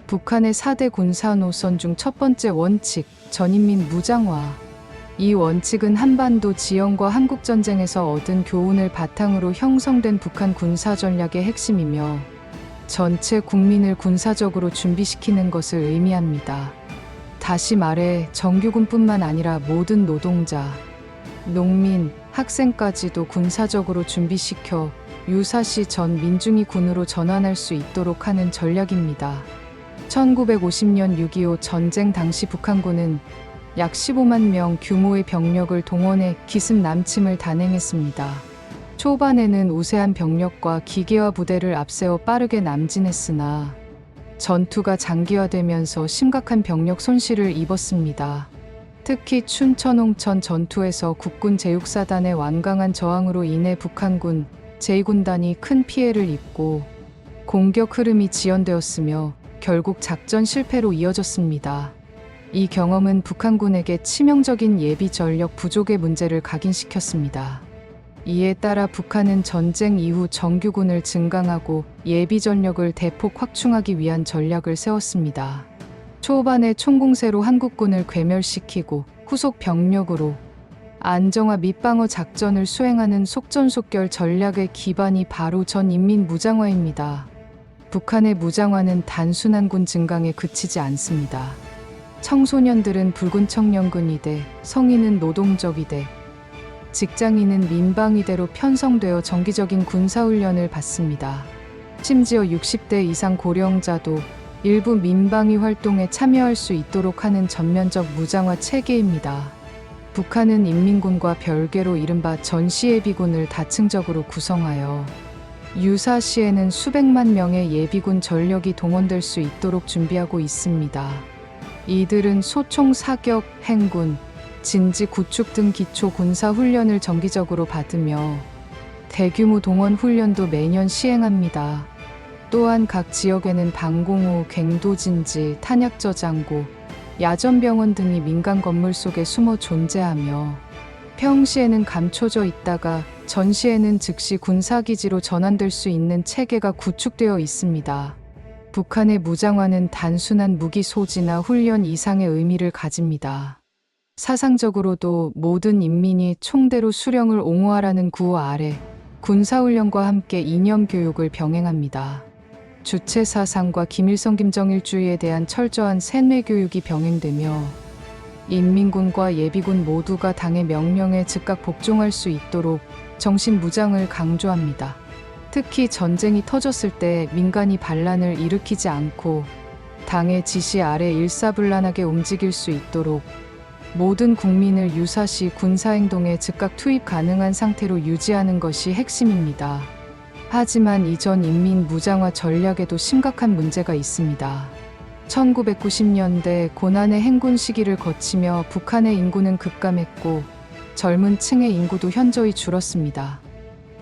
북한의 4대 군사노선 중 첫 번째 원칙, 전인민 무장화. 이 원칙은 한반도 지형과 한국전쟁에서 얻은 교훈을 바탕으로 형성된 북한 군사전략의 핵심이며 전체 국민을 군사적으로 준비시키는 것을 의미합니다. 다시 말해 정규군뿐만 아니라 모든 노동자, 농민, 학생까지도 군사적으로 준비시켜 유사시 전 민중이 군으로 전환할 수 있도록 하는 전략입니다. 1950년 6.25 전쟁 당시 북한군은 약 15만 명 규모의 병력을 동원해 기습 남침을 단행했습니다. 초반에는 우세한 병력과 기계화 부대를 앞세워 빠르게 남진했으나 전투가 장기화되면서 심각한 병력 손실을 입었습니다. 특히 춘천 홍천 전투에서 국군 제6사단의 완강한 저항으로 인해 북한군 제2군단이 큰 피해를 입고 공격 흐름이 지연되었으며 결국 작전 실패로 이어졌습니다. 이 경험은 북한군에게 치명적인 예비 전력 부족의 문제를 각인시켰습니다. 이에 따라 북한은 전쟁 이후 정규군을 증강하고 예비 전력을 대폭 확충하기 위한 전략을 세웠습니다. 초반에 총공세로 한국군을 괴멸시키고 후속 병력으로 안정화 및 방어 작전을 수행하는 속전속결 전략의 기반이 바로 전인민 무장화입니다. 북한의 무장화는 단순한 군 증강에 그치지 않습니다. 청소년들은 붉은 청년군이대, 성인은 노동적이대, 직장인은 민방위대로 편성되어 정기적인 군사훈련을 받습니다. 심지어 60대 이상 고령자도 일부 민방위 활동에 참여할 수 있도록 하는 전면적 무장화 체계입니다. 북한은 인민군과 별개로 이른바 전시예비군을 다층적으로 구성하여 유사시에는 수백만 명의 예비군 전력이 동원될 수 있도록 준비하고 있습니다. 이들은 소총 사격, 행군, 진지 구축 등 기초 군사 훈련을 정기적으로 받으며 대규모 동원 훈련도 매년 시행합니다. 또한 각 지역에는 방공호, 갱도진지, 탄약저장고, 야전병원 등이 민간 건물 속에 숨어 존재하며 평시에는 감춰져 있다가 전시에는 즉시 군사기지로 전환될 수 있는 체계가 구축되어 있습니다. 북한의 무장화는 단순한 무기 소지나 훈련 이상의 의미를 가집니다. 사상적으로도 모든 인민이 총대로 수령을 옹호하라는 구호 아래 군사훈련과 함께 이념교육을 병행합니다. 주체사상과 김일성 김정일주의에 대한 철저한 세뇌교육이 병행되며 인민군과 예비군 모두가 당의 명령에 즉각 복종할 수 있도록 정신무장을 강조합니다. 특히 전쟁이 터졌을 때 민간이 반란을 일으키지 않고 당의 지시 아래 일사불란하게 움직일 수 있도록 모든 국민을 유사시 군사행동에 즉각 투입 가능한 상태로 유지하는 것이 핵심입니다. 하지만 이전 인민 무장화 전략에도 심각한 문제가 있습니다. 1990년대 고난의 행군 시기를 거치며 북한의 인구는 급감했고 젊은 층의 인구도 현저히 줄었습니다.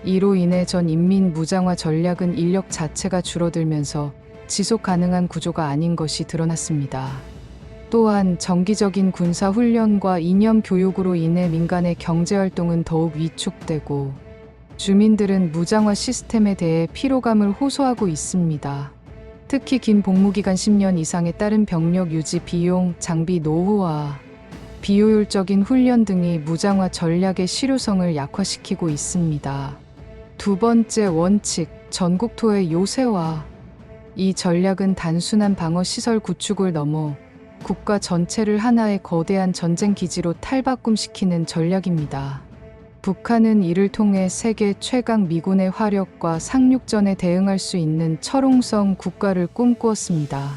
이로 인해 전 인민 무장화 전략은 인력 자체가 줄어들면서 지속 가능한 구조가 아닌 것이 드러났습니다. 또한 정기적인 군사 훈련과 이념 교육으로 인해 민간의 경제활동은 더욱 위축되고 주민들은 무장화 시스템에 대해 피로감을 호소하고 있습니다. 특히 긴 복무기간 10년 이상에 따른 병력 유지 비용, 장비 노후화, 비효율적인 훈련 등이 무장화 전략의 실효성을 약화시키고 있습니다. 두 번째 원칙, 전국토의 요새화. 이 전략은 단순한 방어시설 구축을 넘어 국가 전체를 하나의 거대한 전쟁 기지로 탈바꿈시키는 전략입니다. 북한은 이를 통해 세계 최강 미군의 화력과 상륙전에 대응할 수 있는 철옹성 국가를 꿈꾸었습니다.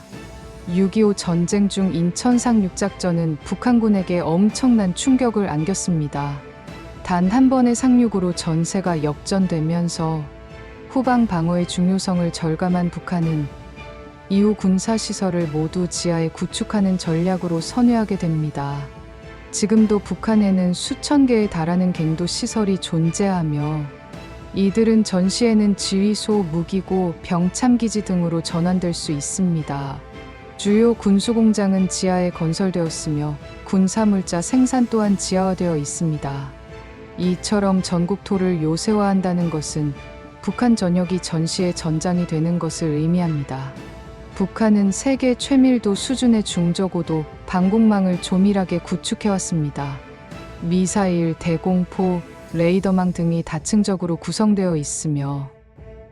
6.25 전쟁 중 인천 상륙작전은 북한군에게 엄청난 충격을 안겼습니다. 단 한 번의 상륙으로 전세가 역전되면서 후방 방어의 중요성을 절감한 북한은 이후 군사시설을 모두 지하에 구축하는 전략으로 선회하게 됩니다. 지금도 북한에는 수천 개에 달하는 갱도 시설이 존재하며 이들은 전시에는 지휘소, 무기고, 병참기지 등으로 전환될 수 있습니다. 주요 군수공장은 지하에 건설되었으며 군사물자 생산 또한 지하화되어 있습니다. 이처럼 전국토를 요새화한다는 것은 북한 전역이 전시의 전장이 되는 것을 의미합니다. 북한은 세계 최밀도 수준의 중저고도 방공망을 조밀하게 구축해왔습니다. 미사일, 대공포, 레이더망 등이 다층적으로 구성되어 있으며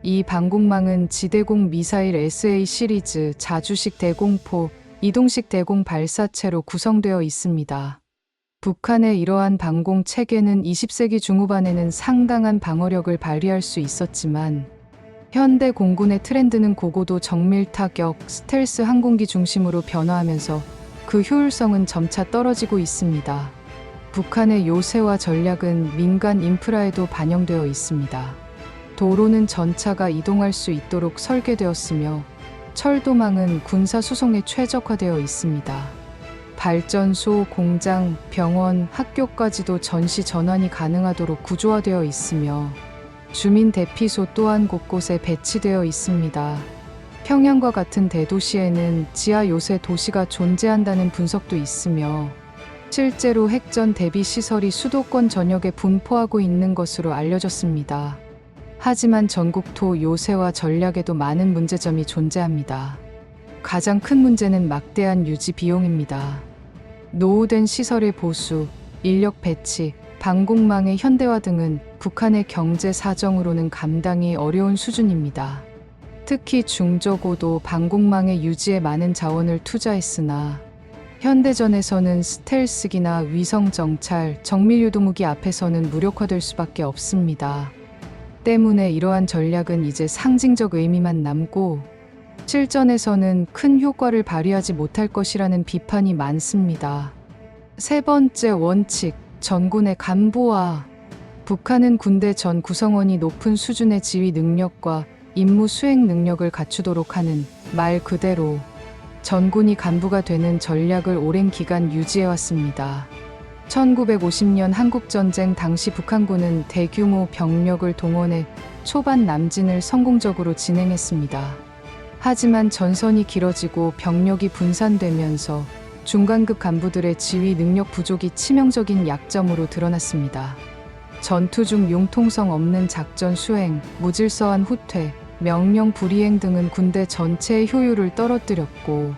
이 방공망은 지대공 미사일 SA 시리즈, 자주식 대공포, 이동식 대공 발사체로 구성되어 있습니다. 북한의 이러한 방공 체계는 20세기 중후반에는 상당한 방어력을 발휘할 수 있었지만 현대 공군의 트렌드는 고고도 정밀 타격, 스텔스 항공기 중심으로 변화하면서 그 효율성은 점차 떨어지고 있습니다. 북한의 요새화 전략은 민간 인프라에도 반영되어 있습니다. 도로는 전차가 이동할 수 있도록 설계되었으며 철도망은 군사 수송에 최적화되어 있습니다. 발전소, 공장, 병원, 학교까지도 전시 전환이 가능하도록 구조화되어 있으며 주민 대피소 또한 곳곳에 배치되어 있습니다. 평양과 같은 대도시에는 지하 요새 도시가 존재한다는 분석도 있으며 실제로 핵전 대비 시설이 수도권 전역에 분포하고 있는 것으로 알려졌습니다. 하지만 전국토 요새화 전략에도 많은 문제점이 존재합니다. 가장 큰 문제는 막대한 유지 비용입니다. 노후된 시설의 보수, 인력 배치, 방공망의 현대화 등은 북한의 경제 사정으로는 감당이 어려운 수준입니다. 특히 중저고도 방공망의 유지에 많은 자원을 투자했으나 현대전에서는 스텔스기나 위성 정찰, 정밀 유도무기 앞에서는 무력화될 수밖에 없습니다. 때문에 이러한 전략은 이제 상징적 의미만 남고 실전에서는 큰 효과를 발휘하지 못할 것이라는 비판이 많습니다. 세 번째 원칙, 전군의 간부화. 북한은 군대 전 구성원이 높은 수준의 지휘 능력과 임무 수행 능력을 갖추도록 하는 말 그대로 전군이 간부가 되는 전략을 오랜 기간 유지해왔습니다. 1950년 한국전쟁 당시 북한군은 대규모 병력을 동원해 초반 남진을 성공적으로 진행했습니다. 하지만 전선이 길어지고 병력이 분산되면서 중간급 간부들의 지휘 능력 부족이 치명적인 약점으로 드러났습니다. 전투 중 융통성 없는 작전 수행, 무질서한 후퇴, 명령 불이행 등은 군대 전체의 효율을 떨어뜨렸고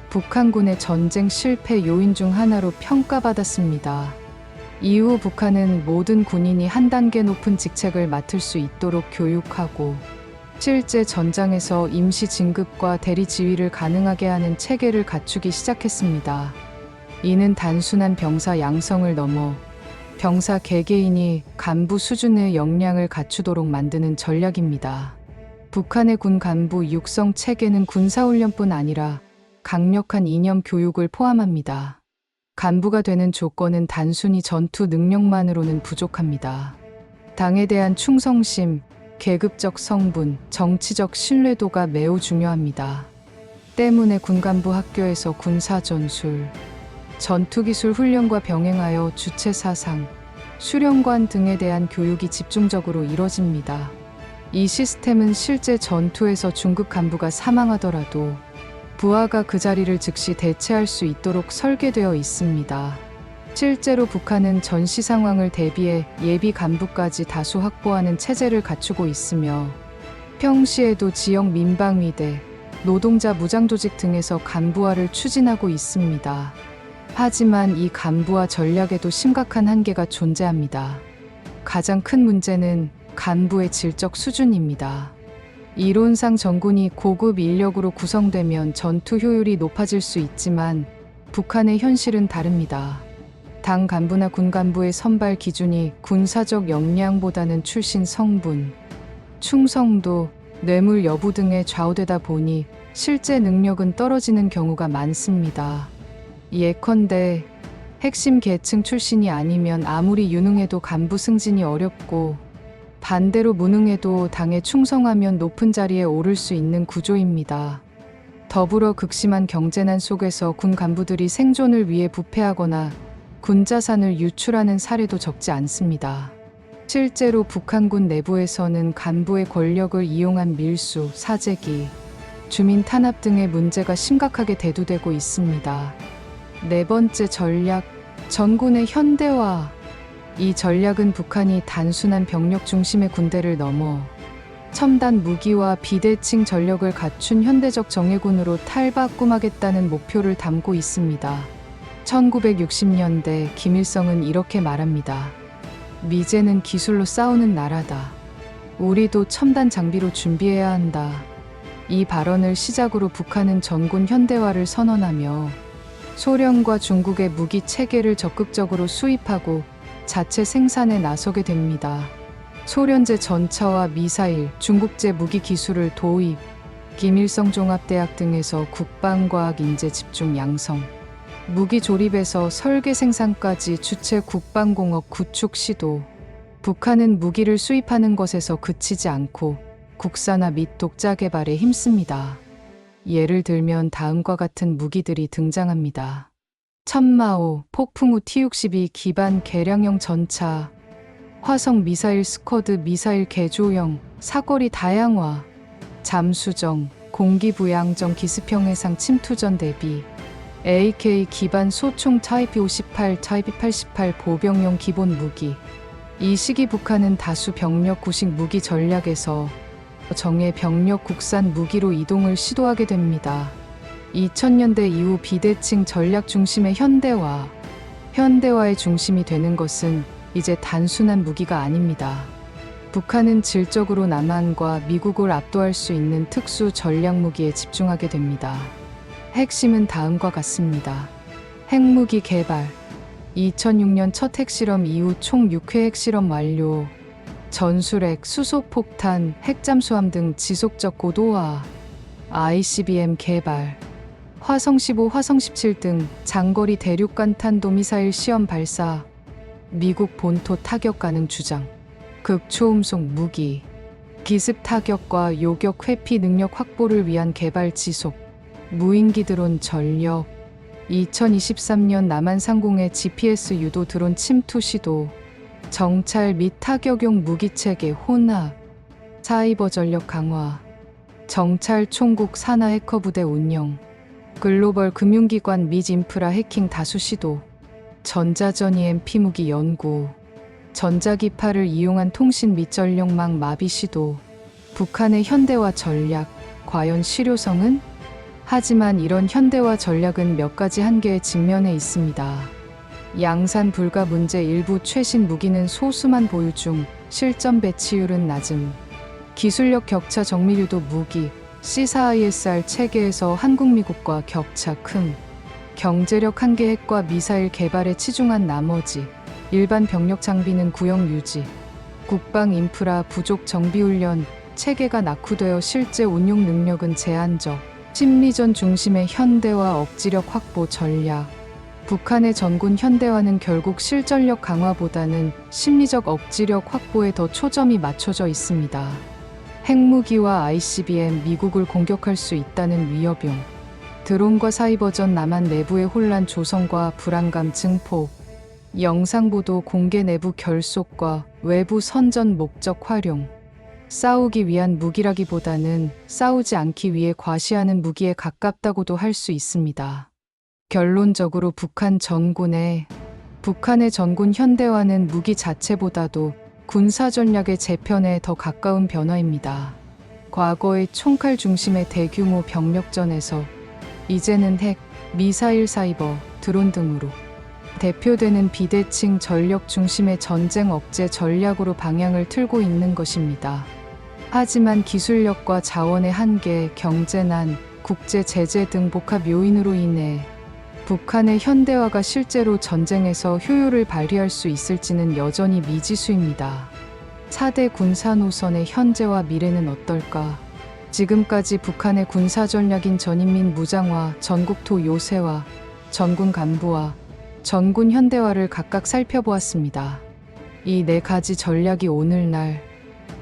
북한군의 전쟁 실패 요인 중 하나로 평가받았습니다. 이후 북한은 모든 군인이 한 단계 높은 직책을 맡을 수 있도록 교육하고 실제 전장에서 임시 진급과 대리 지휘를 가능하게 하는 체계를 갖추기 시작했습니다. 이는 단순한 병사 양성을 넘어 병사 개개인이 간부 수준의 역량을 갖추도록 만드는 전략입니다. 북한의 군 간부 육성 체계는 군사훈련뿐 아니라 강력한 이념 교육을 포함합니다. 간부가 되는 조건은 단순히 전투 능력만으로는 부족합니다. 당에 대한 충성심, 계급적 성분, 정치적 신뢰도가 매우 중요합니다. 때문에 군간부 학교에서 군사전술, 전투기술 훈련과 병행하여 주체사상, 수령관 등에 대한 교육이 집중적으로 이뤄집니다. 이 시스템은 실제 전투에서 중급 간부가 사망하더라도 부하가 그 자리를 즉시 대체할 수 있도록 설계되어 있습니다. 실제로 북한은 전시 상황을 대비해 예비 간부까지 다수 확보하는 체제를 갖추고 있으며 평시에도 지역 민방위대, 노동자 무장조직 등에서 간부화를 추진하고 있습니다. 하지만 이 간부화 전략에도 심각한 한계가 존재합니다. 가장 큰 문제는 간부의 질적 수준입니다. 이론상 전군이 고급 인력으로 구성되면 전투 효율이 높아질 수 있지만 북한의 현실은 다릅니다. 당 간부나 군 간부의 선발 기준이 군사적 역량보다는 출신 성분, 충성도, 뇌물 여부 등에 좌우되다 보니 실제 능력은 떨어지는 경우가 많습니다. 예컨대 핵심 계층 출신이 아니면 아무리 유능해도 간부 승진이 어렵고 반대로 무능해도 당에 충성하면 높은 자리에 오를 수 있는 구조입니다. 더불어 극심한 경제난 속에서 군 간부들이 생존을 위해 부패하거나 군 자산을 유출하는 사례도 적지 않습니다. 실제로 북한군 내부에서는 간부의 권력을 이용한 밀수, 사재기, 주민 탄압 등의 문제가 심각하게 대두되고 있습니다. 네 번째 전략, 전군의 현대화. 이 전략은 북한이 단순한 병력 중심의 군대를 넘어 첨단 무기와 비대칭 전력을 갖춘 현대적 정예군으로 탈바꿈하겠다는 목표를 담고 있습니다. 1960년대 김일성은 이렇게 말합니다. 미제는 기술로 싸우는 나라다. 우리도 첨단 장비로 준비해야 한다. 이 발언을 시작으로 북한은 전군 현대화를 선언하며 소련과 중국의 무기 체계를 적극적으로 수입하고 자체 생산에 나서게 됩니다. 소련제 전차와 미사일, 중국제 무기 기술을 도입, 김일성 종합대학 등에서 국방과학 인재 집중 양성, 무기 조립에서 설계 생산까지 주체 국방공업 구축 시도, 북한은 무기를 수입하는 것에서 그치지 않고 국산화 및 독자 개발에 힘씁니다. 예를 들면 다음과 같은 무기들이 등장합니다. 천마호, 폭풍우 T-62 기반 개량형 전차, 화성 미사일 스쿼드 미사일 개조형, 사거리 다양화, 잠수정, 공기부양정 기습형 해상 침투전 대비, AK 기반 소총 타이피 58, 타이피 88 보병용 기본 무기. 이 시기 북한은 다수 병력 구식 무기 전략에서 정예 병력 국산 무기로 이동을 시도하게 됩니다. 2000년대 이후 비대칭 전략 중심의 현대화의 중심이 되는 것은 이제 단순한 무기가 아닙니다. 북한은 질적으로 남한과 미국을 압도할 수 있는 특수 전략 무기에 집중하게 됩니다. 핵심은 다음과 같습니다. 핵무기 개발. 2006년 첫 핵실험 이후 총 6회 핵실험 완료. 전술핵, 수소폭탄, 핵잠수함 등 지속적 고도화. ICBM 개발. 화성 15, 화성 17 등 장거리 대륙간 탄도미사일 시험 발사. 미국 본토 타격 가능 주장. 극초음속 무기. 기습 타격과 요격 회피 능력 확보를 위한 개발 지속. 무인기 드론 전력. 2023년 남한 상공의 GPS 유도 드론 침투 시도. 정찰 및 타격용 무기체계 혼합. 사이버 전력 강화. 정찰 총국 산하 해커 부대 운영. 글로벌 금융기관 및 인프라 해킹 다수 시도. 전자전 EMP 무기 연구. 전자기파를 이용한 통신 및 전력망 마비 시도. 북한의 현대화 전략, 과연 실효성은? 하지만 이런 현대화 전략은 몇 가지 한계에 직면해 있습니다. 양산 불가 문제. 일부 최신 무기는 소수만 보유 중 실전 배치율은 낮음. 기술력 격차. 정밀유도 무기, C4ISR 체계에서 한국 미국과 격차 큼. 경제력 한계. 핵과 미사일 개발에 치중한 나머지 일반 병력 장비는 구형 유지. 국방 인프라 부족. 정비훈련 체계가 낙후되어 실제 운용 능력은 제한적. 심리전 중심의 현대화 억지력 확보 전략. 북한의 전군 현대화는 결국 실전력 강화보다는 심리적 억지력 확보에 더 초점이 맞춰져 있습니다. 핵무기와 ICBM, 미국을 공격할 수 있다는 위협용. 드론과 사이버전. 남한 내부의 혼란 조성과 불안감 증폭. 영상보도 공개. 내부 결속과 외부 선전 목적 활용. 싸우기 위한 무기라기보다는 싸우지 않기 위해 과시하는 무기에 가깝다고도 할 수 있습니다. 결론적으로 북한의 전군 현대화는 무기 자체보다도 군사전략의 재편에 더 가까운 변화입니다. 과거의 총칼 중심의 대규모 병력전에서 이제는 핵, 미사일, 사이버, 드론 등으로 대표되는 비대칭 전력 중심의 전쟁 억제 전략으로 방향을 틀고 있는 것입니다. 하지만 기술력과 자원의 한계, 경제난, 국제 제재 등 복합 요인으로 인해 북한의 현대화가 실제로 전쟁에서 효율을 발휘할 수 있을지는 여전히 미지수입니다. 4대 군사 노선의 현재와 미래는 어떨까? 지금까지 북한의 군사 전략인 전인민 무장화, 전국토 요새화, 전군 간부화, 전군 현대화를 각각 살펴보았습니다. 이 네 가지 전략이 오늘날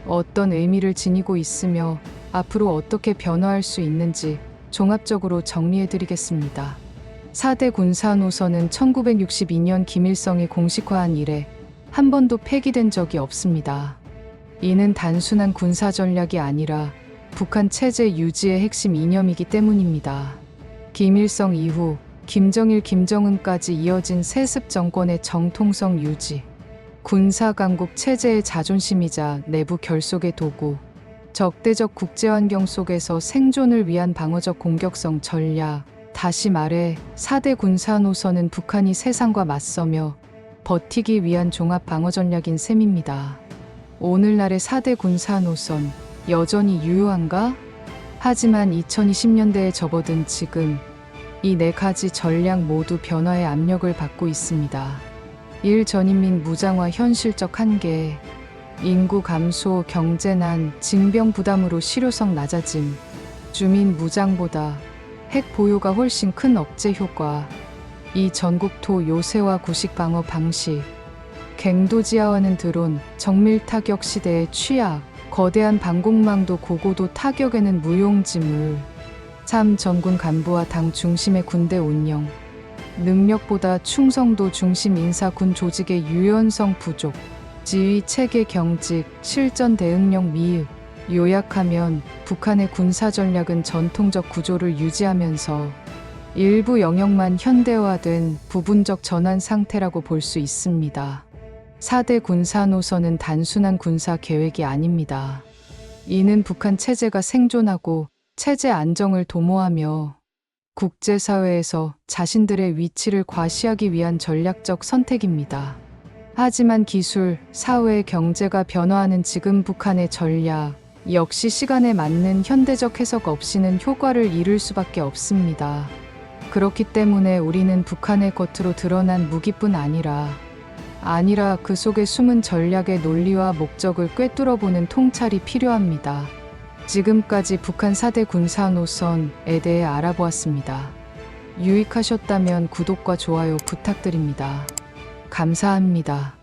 어떤 의미를 지니고 있으며 앞으로 어떻게 변화할 수 있는지 종합적으로 정리해드리겠습니다. 4대 군사 노선은 1962년 김일성이 공식화한 이래 한 번도 폐기된 적이 없습니다. 이는 단순한 군사 전략이 아니라 북한 체제 유지의 핵심 이념이기 때문입니다. 김일성 이후 김정일, 김정은까지 이어진 세습 정권의 정통성 유지, 군사 강국 체제의 자존심이자 내부 결속의 도구, 적대적 국제환경 속에서 생존을 위한 방어적 공격성 전략, 다시 말해 4대 군사노선은 북한이 세상과 맞서며 버티기 위한 종합 방어 전략인 셈입니다. 오늘날의 4대 군사노선 여전히 유효한가? 하지만 2020년대에 접어든 지금 이 네 가지 전략 모두 변화의 압력을 받고 있습니다. 1. 전인민 무장화 현실적 한계. 인구 감소, 경제난, 징병 부담으로 실효성 낮아짐. 주민 무장보다 핵 보유가 훨씬 큰 억제 효과. 2. 전국토 요새화 구식 방어 방식. 갱도지하와는 드론, 정밀 타격 시대의 취약, 거대한 방공망도 고고도 타격에는 무용지물. 3. 전군 간부와 당 중심의 군대 운영. 능력보다 충성도 중심 인사 군 조직의 유연성 부족. 지휘 체계 경직, 실전 대응력 미흡. 요약하면 북한의 군사 전략은 전통적 구조를 유지하면서 일부 영역만 현대화된 부분적 전환 상태라고 볼 수 있습니다. 4대 군사 노선은 단순한 군사 계획이 아닙니다. 이는 북한 체제가 생존하고 체제 안정을 도모하며 국제사회에서 자신들의 위치를 과시하기 위한 전략적 선택입니다. 하지만 기술, 사회, 경제가 변화하는 지금 북한의 전략 역시 시간에 맞는 현대적 해석 없이는 효과를 이룰 수밖에 없습니다. 그렇기 때문에 우리는 북한의 겉으로 드러난 무기뿐 아니라 그 속에 숨은 전략의 논리와 목적을 꿰뚫어보는 통찰이 필요합니다. 지금까지 북한 4대 군사 노선에 대해 알아보았습니다. 유익하셨다면 구독과 좋아요 부탁드립니다. 감사합니다.